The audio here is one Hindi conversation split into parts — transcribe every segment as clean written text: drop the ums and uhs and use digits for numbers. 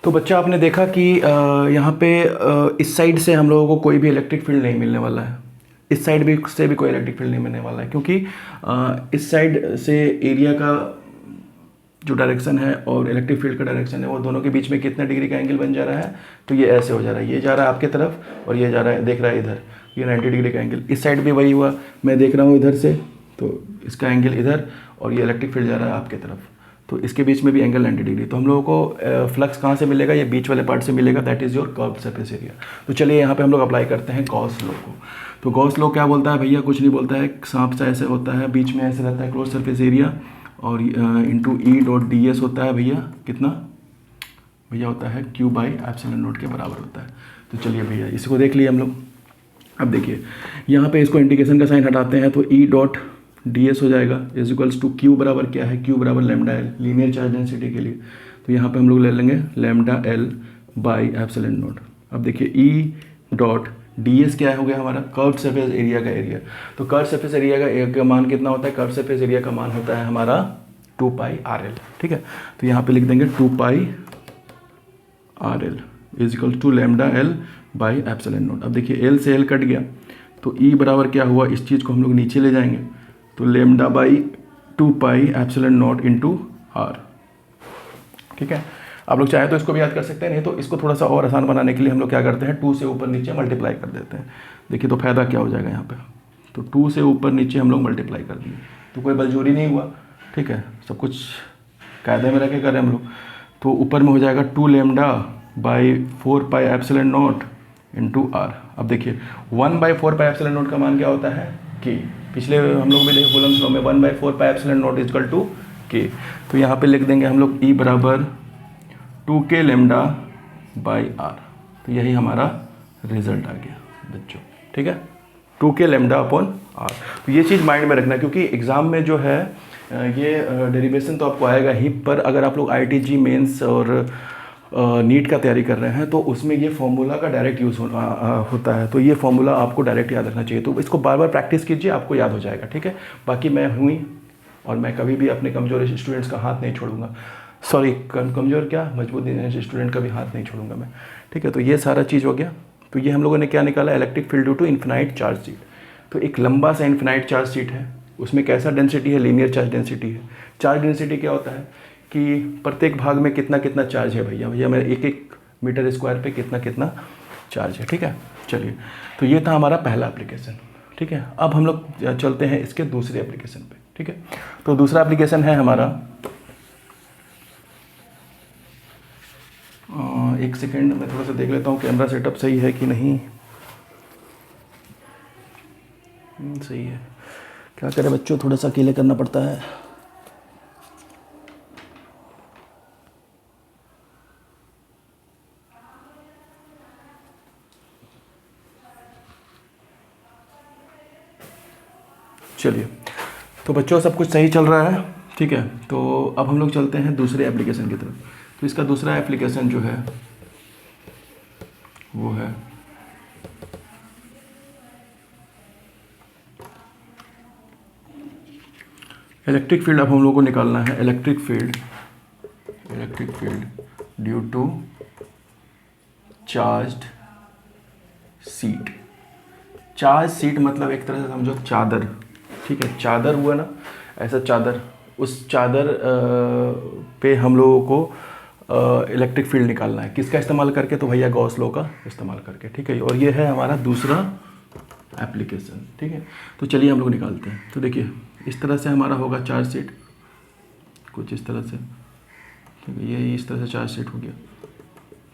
तो बच्चा आपने देखा कि यहाँ पे इस साइड से हम लोगों को कोई भी इलेक्ट्रिक फील्ड नहीं मिलने वाला है, इस साइड भी से भी कोई इलेक्ट्रिक फील्ड नहीं मिलने वाला है, क्योंकि इस साइड से एरिया का जो डायरेक्शन है और इलेक्ट्रिक फील्ड का डायरेक्शन है वो दोनों के बीच में कितना डिग्री का एंगल बन जा रहा है, तो ये ऐसे हो जा रहा है, ये जा रहा है आपके तरफ और ये जा रहा है, देख रहा है इधर, ये 90 डिग्री का एंगल। इस साइड भी वही हुआ, मैं देख रहा हूँ इधर से, तो इसका एंगल इधर और ये इलेक्ट्रिक फील्ड जा रहा है आपके तरफ, तो इसके बीच में भी एंगल 90 डिग्री। तो हम लोगों को फ्लक्स कहाँ से मिलेगा, ये बीच वाले पार्ट से मिलेगा, that is your curved surface area. तो चलिए यहाँ पे हम लोग अप्लाई करते हैं गॉस लॉ को। तो गॉस लॉ क्या बोलता है भैया, कुछ नहीं बोलता है, सांप सा ऐसे होता है, बीच में ऐसे रहता है क्लोज सरफेस एरिया और into E dot D S होता है भैया, कितना भैया होता है क्यू बाई एप्सिलॉन नॉट के बराबर होता है। तो चलिए भैया इसको देख लिए हम लोग। अब देखिए यहाँ पे इसको इंटीग्रेशन का साइन हटाते हैं तो ई डॉट डी एस हो जाएगा इज इक्वल्स टू क्यू बराबर क्या है, क्यू बराबर lambda L, linear charge density के लिए। तो यहाँ पे हम लोग ले लेंगे lambda L by epsilon naught. अब देखिए ई डॉट डी एस क्या हो गया हमारा, कर्व्ड सरफेस एरिया का एरिया। तो कर्व्ड सरफेस एरिया का मान कितना होता है, कर्व्ड सरफेस एरिया का मान होता है हमारा 2 पाई आर एल, ठीक है। तो यहाँ पे लिख देंगे 2 pi R L is equal to lambda L by epsilon naught. अब देखिए एल से एल कट गया तो ई बराबर क्या हुआ, इस चीज़ को हम लोग नीचे ले जाएंगे तो lambda by 2 pi epsilon not into R, ठीक है। आप लोग चाहें तो इसको भी याद कर सकते हैं, नहीं तो इसको थोड़ा सा और आसान बनाने के लिए हम लोग क्या करते हैं 2 से ऊपर नीचे मल्टीप्लाई कर देते हैं। देखिए तो फायदा क्या हो जाएगा यहाँ पे, तो 2 से ऊपर नीचे हम लोग मल्टीप्लाई कर दिए तो कोई बलजोरी नहीं हुआ, ठीक है, सब कुछ कायदे में रह के करें हम लोग। तो ऊपर में हो जाएगा 2 lambda by 4 pi epsilon not into R. अब देखिए 1 बाई 4 पाई एप्सिलॉन नॉट का मान क्या होता है के, पिछले हम लोग भी देखे कूलम्स लॉ में 1 by 4 pi epsilon not is equal to K. तो यहाँ पे लिख देंगे हम लोग ई बराबर 2k लैम्डा बाई आर। तो यही हमारा रिजल्ट आ गया बच्चों, ठीक है, 2k लैम्डा अपॉन आर। तो ये चीज़ माइंड में रखना, क्योंकि एग्ज़ाम में जो है ये डेरिवेशन तो आपको आएगा ही, पर अगर आप लोग IITG मेंस और नीट का तैयारी कर रहे हैं तो उसमें ये फॉर्मूला का डायरेक्ट यूज़ होता है, तो ये फॉर्मूला आपको डायरेक्ट याद रखना चाहिए। तो इसको बार बार प्रैक्टिस कीजिए, आपको याद हो जाएगा, ठीक है। बाकी मैं हुई और मैं कभी भी अपने कमज़ोर स्टूडेंट्स का हाथ नहीं छोड़ूंगा, सॉरी कमज़ोर क्या मजबूत स्टूडेंट का भी हाथ नहीं छोड़ूंगा मैं, ठीक है। तो ये सारा चीज़ हो गया। तो ये हम लोगों ने क्या निकाला, electric field due to infinite charge sheet. तो एक लंबा सा इन्फिनाइट चार्ज शीट है, उसमें कैसा डेंसिटी है, लीनियर चार्ज डेंसिटी है। चार्ज डेंसिटी क्या होता है कि प्रत्येक भाग में कितना कितना चार्ज है भैया, मेरे 1-1 मीटर स्क्वायर पे कितना कितना चार्ज है, ठीक है। चलिए तो ये था हमारा पहला एप्लीकेशन, ठीक है। अब हम लोग चलते हैं इसके दूसरे एप्लीकेशन पे, ठीक है। तो दूसरा एप्लीकेशन है हमारा, एक सेकेंड मैं थोड़ा सा देख लेता हूँ कैमरा सेटअप सही है कि नहीं। सही है, क्या करें बच्चों, थोड़ा सा अकेले करना पड़ता है। चलिए तो बच्चों सब कुछ सही चल रहा है, ठीक है। तो अब हम लोग चलते हैं दूसरे एप्लीकेशन की तरफ। तो इसका दूसरा एप्लीकेशन जो है वो है इलेक्ट्रिक फील्ड। अब हम लोग को निकालना है electric field due to charged sheet. Charge sheet मतलब एक तरह से समझो चादर, ठीक है, चादर हुआ ना, ऐसा चादर, उस चादर पे हम लोगों को इलेक्ट्रिक फील्ड निकालना है। किसका इस्तेमाल करके, तो भैया गॉस लॉ का इस्तेमाल करके, ठीक है। और ये है हमारा दूसरा एप्लीकेशन, ठीक है। तो चलिए हम लोग निकालते हैं। तो देखिए इस तरह से हमारा होगा चार्ज सीट, कुछ इस तरह से, ठीक है। ये इस तरह से चार्ज सीट हो गया,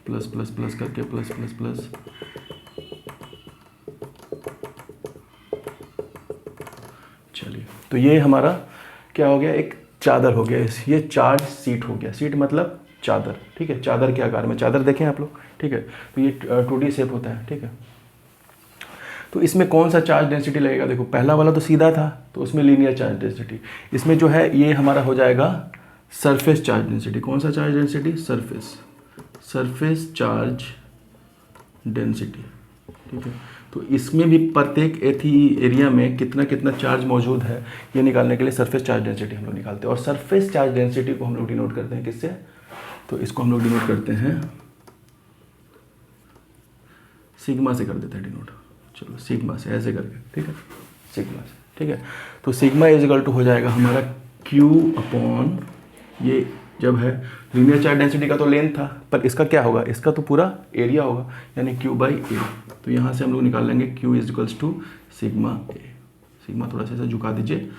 प्लस प्लस प्लस करके प्लस प्लस प्लस, चलिए तो ये हमारा क्या हो गया, एक चादर हो गया, ये चार्ज सीट हो गया। सीट मतलब चादर, ठीक है, चादर के आकार में, चादर देखें आप लोग, ठीक है। तो ये 2D शेप होता है, ठीक है। तो इसमें कौन सा चार्ज डेंसिटी लगेगा, देखो पहला वाला तो सीधा था तो उसमें लीनियर चार्ज डेंसिटी, इसमें जो है ये हमारा हो जाएगा सरफेस चार्ज डेंसिटी। कौन सा charge density, surface charge density, ठीक है। तो इसमें भी प्रत्येक एरिया में कितना कितना चार्ज मौजूद है ये निकालने के लिए सरफेस चार्ज डेंसिटी हम लोग निकालते हैं। और सरफेस चार्ज डेंसिटी को हम लोग डिनोट करते हैं किससे, तो इसको हम लोग डिनोट करते हैं सिग्मा से, कर देते हैं डिनोट। चलो सिग्मा से ऐसे करके, ठीक है, सिग्मा से, ठीक है। तो सिग्मा इज इक्वल टू हो जाएगा हमारा Q अपॉन, ये जब है लीनियर चार्ज डेंसिटी का तो लेंथ था, पर इसका क्या होगा, इसका तो पूरा एरिया होगा, यानी Q बाई ए। तो यहाँ से हम लोग निकाल लेंगे Q is equals to sigma A. Sigma थोड़ा सा ऐसा झुका दीजिए,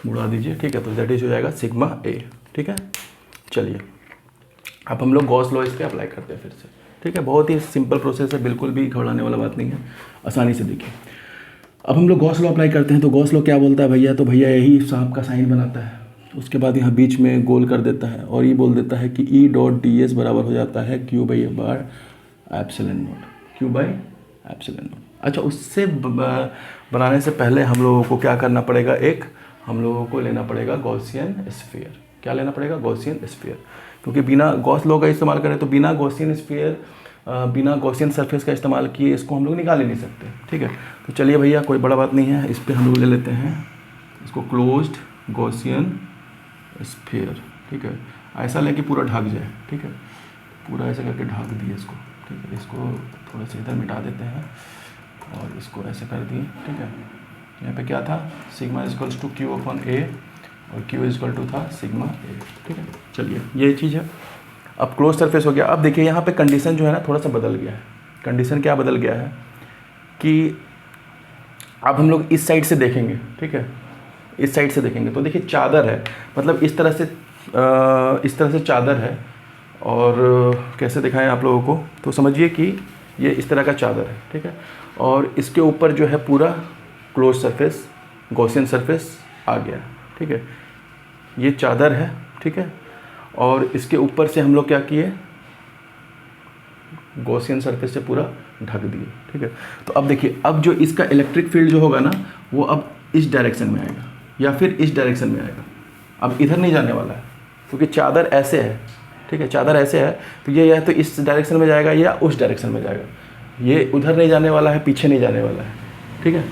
मुड़ा दीजिए, ठीक है। तो दैट इज हो जाएगा सिग्मा ए, ठीक है। चलिए अब हम लोग गॉस लॉ इस पर अप्लाई करते हैं फिर से, ठीक है। बहुत ही सिंपल प्रोसेस है, बिल्कुल भी घबराने वाला बात नहीं है, आसानी से देखिए। अब हम लोग गॉस लॉ अप्लाई करते हैं। तो गॉस लॉ क्या बोलता है भैया, तो भैया यही सांप का साइन बनाता है, उसके बाद यहाँ बीच में गोल कर देता है और ये बोल देता है कि ई डॉट डी एस बराबर हो जाता है Q by A bar epsilon not, Q by epsilon not. अच्छा, उससे बनाने से पहले हम लोगों को क्या करना पड़ेगा, एक हम लोगों को लेना पड़ेगा गॉसियन स्फीयर। क्या लेना पड़ेगा, गॉसियन स्फीयर, क्योंकि बिना गॉस लॉ का इस्तेमाल करें तो बिना गॉसियन स्फीयर, बिना गॉसियन सरफेस का इस्तेमाल किए इसको हम लोग निकाल ही नहीं सकते, ठीक है। तो चलिए भैया कोई बड़ा बात नहीं है, इस पर हम लोग ले लेते हैं इसको क्लोज्ड गॉसियन स्फीयर, ठीक है। ऐसा लेके पूरा ढक जाए, ठीक है, पूरा ऐसा करके ढक दिए इसको, ठीक है। इसको थोड़ा सा इधर मिटा देते हैं और इसको ऐसे कर दिए, ठीक है। यहाँ पे क्या था, sigma is equals to Q upon A और Q इज इक्वल टू था सिग्मा ए, ठीक है। चलिए ये चीज़ है। अब क्लोज सरफेस हो गया। अब देखिए यहाँ पे कंडीशन जो है ना थोड़ा सा बदल गया है। कंडीशन क्या बदल गया है कि अब हम लोग इस साइड से देखेंगे, ठीक है, इस साइड से देखेंगे तो देखिए चादर है, मतलब इस तरह से चादर है। और कैसे दिखाएं आप लोगों को, तो समझिए कि ये इस तरह का चादर है, ठीक है। और इसके ऊपर जो है पूरा क्लोज सरफेस, गॉसियन सरफेस आ गया, ठीक है। ये चादर है, ठीक है, और इसके ऊपर से हम लोग क्या किए, गॉसियन सरफेस से पूरा ढक दिए, ठीक है। तो अब देखिए, अब जो इसका इलेक्ट्रिक फील्ड जो होगा ना वो अब इस डायरेक्शन में आएगा या फिर इस डायरेक्शन में आएगा। अब इधर नहीं जाने वाला है क्योंकि चादर ऐसे है, ठीक है, चादर ऐसे है, तो ये या तो इस डायरेक्शन में जाएगा या उस डायरेक्शन में जाएगा। ये उधर नहीं जाने वाला है, पीछे नहीं जाने वाला है, ठीक है।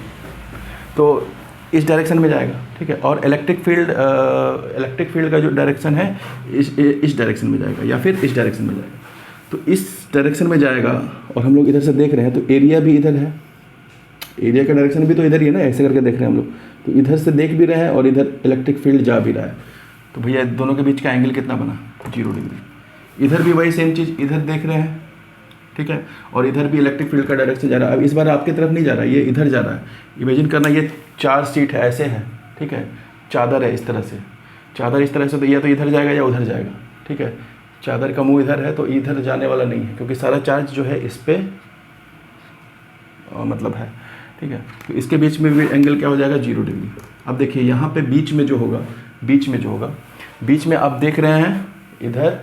तो इस डायरेक्शन में जाएगा, ठीक है। और इलेक्ट्रिक फील्ड का जो डायरेक्शन है इस डायरेक्शन में जाएगा या फिर इस डायरेक्शन में जाएगा। तो इस डायरेक्शन में जाएगा और हम लोग इधर से देख रहे हैं तो एरिया भी इधर है, एरिया का डायरेक्शन भी तो इधर ही है ना, ऐसे करके देख रहे हैं हम लोग। तो इधर से देख भी रहे हैं और इधर इलेक्ट्रिक फील्ड जा भी रहा है। तो भैया दोनों के बीच का एंगल कितना बना, 0 डिग्री। इधर भी वही सेम चीज़, इधर देख रहे हैं, ठीक है, और इधर भी इलेक्ट्रिक फील्ड का डायरेक्शन जा रहा है। अब इस बार आपकी तरफ नहीं जा रहा है, ये इधर जा रहा है। इमेजिन करना, ये 4 सीट है, ऐसे है, ठीक है, चादर है इस तरह से, चादर इस तरह से, तो या तो इधर जाएगा या उधर जाएगा, ठीक है। चादर का मुंह इधर है तो इधर जाने वाला नहीं है क्योंकि सारा चार्ज जो है इस पर मतलब है, ठीक है। तो इसके बीच में भी एंगल क्या हो जाएगा, 0 डिग्री। अब देखिए यहाँ पे बीच में जो होगा, बीच में आप देख रहे हैं इधर,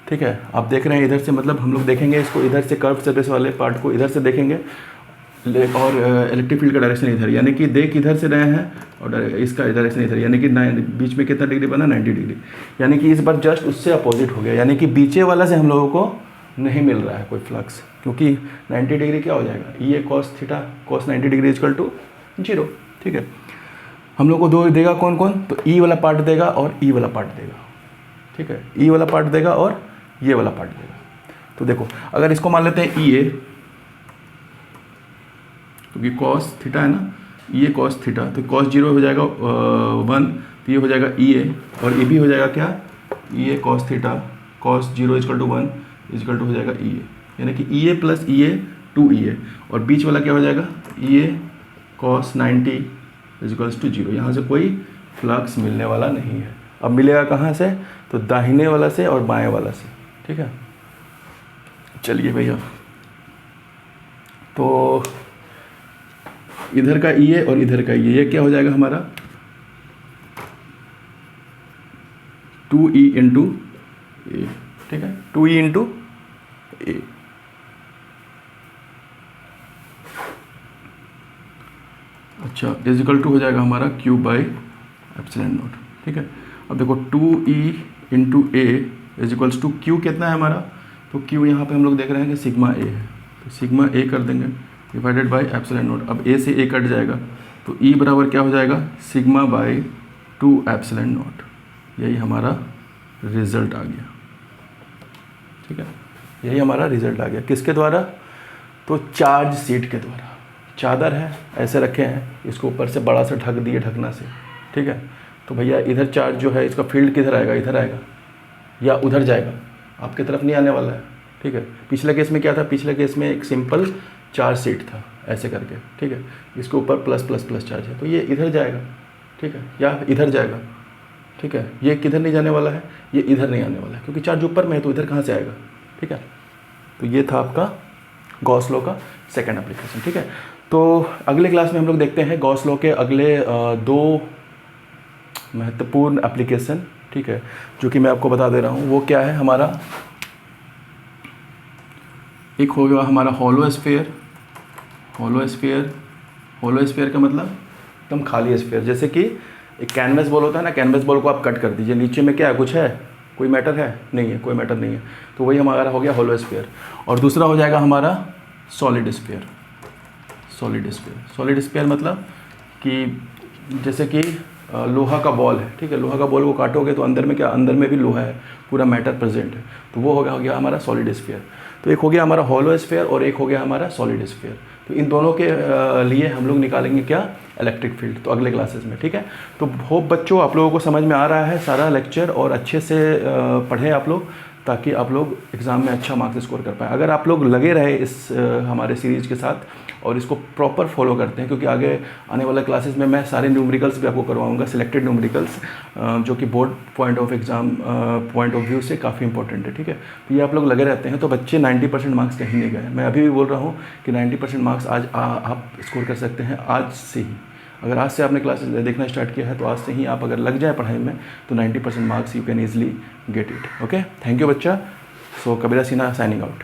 ठीक है, आप देख रहे हैं इधर से, मतलब हम लोग देखेंगे इसको इधर से, कर्व सरफेस वाले पार्ट को इधर से देखेंगे और इलेक्ट्रिक फील्ड का डायरेक्शन इधर, यानी कि देख इधर से रहे हैं और इसका डायरेक्शन इधर, यानी कि बीच में कितना डिग्री बना, 90 डिग्री। यानी कि इस बार जस्ट उससे अपोजिट हो गया, यानी कि बीचे वाला से हम लोगों को नहीं मिल रहा है कोई फ्लक्स, क्योंकि 90 डिग्री क्या हो जाएगा, ये cos theta, cos 90 degree equal to 0, ठीक है। हम लोग को दो देगा कौन कौन, तो ई वाला पार्ट देगा और ई वाला पार्ट देगा, ठीक है, ई वाला पार्ट देगा और ये वाला पार्ट देगा। तो देखो अगर इसको मान लेते हैं ई ए, क्योंकि कॉस थीटा है ना, ये कॉस थीटा, तो कॉस 0 हो जाएगा 1, तो ये हो जाएगा ई ए, और ये भी हो जाएगा क्या, E A cos theta, cos 0 equal to 1 equal to हो जाएगा ई ए, यानी कि ई ए प्लस ई ए 2 ई ए, और बीच वाला क्या हो जाएगा, ई ए कॉस 90 इक्वल्स टू 0। यहाँ से कोई फ्लक्स मिलने वाला नहीं है। अब मिलेगा कहाँ से, तो दाहिने वाला से और बाएं वाला से, ठीक है। चलिए भैया, तो इधर का ई ए और इधर का ई ए, ये क्या हो जाएगा हमारा 2e इंटू ए, ठीक है, 2e इंटू ए। अच्छा, इजिकल टू हो जाएगा हमारा Q बाई एप्सिलॉन नॉट, ठीक है। अब देखो 2e into A equals to Q कितना है हमारा, तो Q यहाँ पे हम लोग देख रहे हैं कि सिग्मा ए है, तो सिग्मा ए कर देंगे डिवाइडेड बाई एप्सिलॉन नॉट। अब ए से ए कट जाएगा तो E बराबर क्या हो जाएगा, सिग्मा बाई 2 एप्सिलॉन नॉट। यही हमारा रिजल्ट आ गया। ठीक है, यही हमारा रिजल्ट आ गया। किसके द्वारा? तो चार्ज शीट के द्वारा। चादर है, ऐसे रखे हैं, इसको ऊपर से बड़ा सा ढक दिए ढकना से, ठीक है। तो भैया इधर चार्ज जो है इसका फील्ड किधर आएगा? इधर आएगा या उधर जाएगा? आपके तरफ नहीं आने वाला है, ठीक है। पिछले केस में क्या था? पिछले केस में एक सिंपल चार्ज शीट था ऐसे करके, ठीक है। इसके ऊपर प्लस प्लस प्लस चार्ज है, तो ये इधर जाएगा, ठीक है, या इधर जाएगा, ठीक है। ये किधर नहीं जाने वाला है? ये इधर नहीं आने वाला है, क्योंकि चार्ज ऊपर में है, तो इधर कहाँ से आएगा, ठीक है। तो ये था आपका गॉस लॉ का सेकंड एप्लीकेशन, ठीक है। तो अगले क्लास में हम लोग देखते हैं गॉस लॉ के अगले दो महत्वपूर्ण एप्लीकेशन, ठीक है, जो कि मैं आपको बता दे रहा हूँ। वो क्या है हमारा? एक हो गया हमारा hollow sphere. Hollow sphere, hollow sphere का मतलब एकदम खाली स्फीयर। जैसे कि एक कैनवस बॉल होता है ना, कैनवस बॉल को आप कट कर दीजिए, नीचे में क्या है? कुछ है? कोई मैटर है? नहीं है, कोई मैटर नहीं है। तो वही हमारा हो गया हॉलो स्फीयर। और दूसरा हो जाएगा हमारा solid sphere. Solid sphere, solid sphere मतलब कि जैसे कि लोहा का बॉल है, ठीक है। लोहा का बॉल को काटोगे तो अंदर में क्या? अंदर में भी लोहा है, पूरा मैटर प्रेजेंट है। तो वो हो गया हमारा सॉलिड स्फीयर। तो एक हो गया हमारा हॉलो स्फीयर और एक हो गया हमारा सॉलिड स्फीयर। तो इन दोनों के लिए हम लोग निकालेंगे क्या? Electric field. तो अगले क्लासेस में, ठीक है। तो होप बच्चों आप लोगों को समझ में आ रहा है सारा लेक्चर, और अच्छे से पढ़ें आप लोग, ताकि आप लोग एग्ज़ाम में अच्छा मार्क्स स्कोर कर पाएँ। अगर आप लोग लगे रहे इस हमारे सीरीज़ के साथ और इसको प्रॉपर फॉलो करते हैं, क्योंकि आगे आने वाले क्लासेस में मैं सारे न्यूमेरिकल्स भी आपको करवाऊंगा, सिलेक्टेड न्यूमेरिकल्स, जो कि board point of exam point of view से काफ़ी इंपॉर्टेंट है, ठीक है। तो ये आप लोग लगे रहते हैं तो बच्चे 90% मार्क्स कहीं नहीं गए। मैं अभी भी बोल रहा हूँ कि 90% मार्क्स आज आप स्कोर कर सकते हैं, आज से ही। अगर आज से आपने क्लासेस देखना स्टार्ट किया है तो आज से ही आप अगर लग जाए पढ़ाई में तो 90% marks you can easily get it. Okay, thank you बच्चा। सो कबीरा सिन्हा साइनिंग आउट।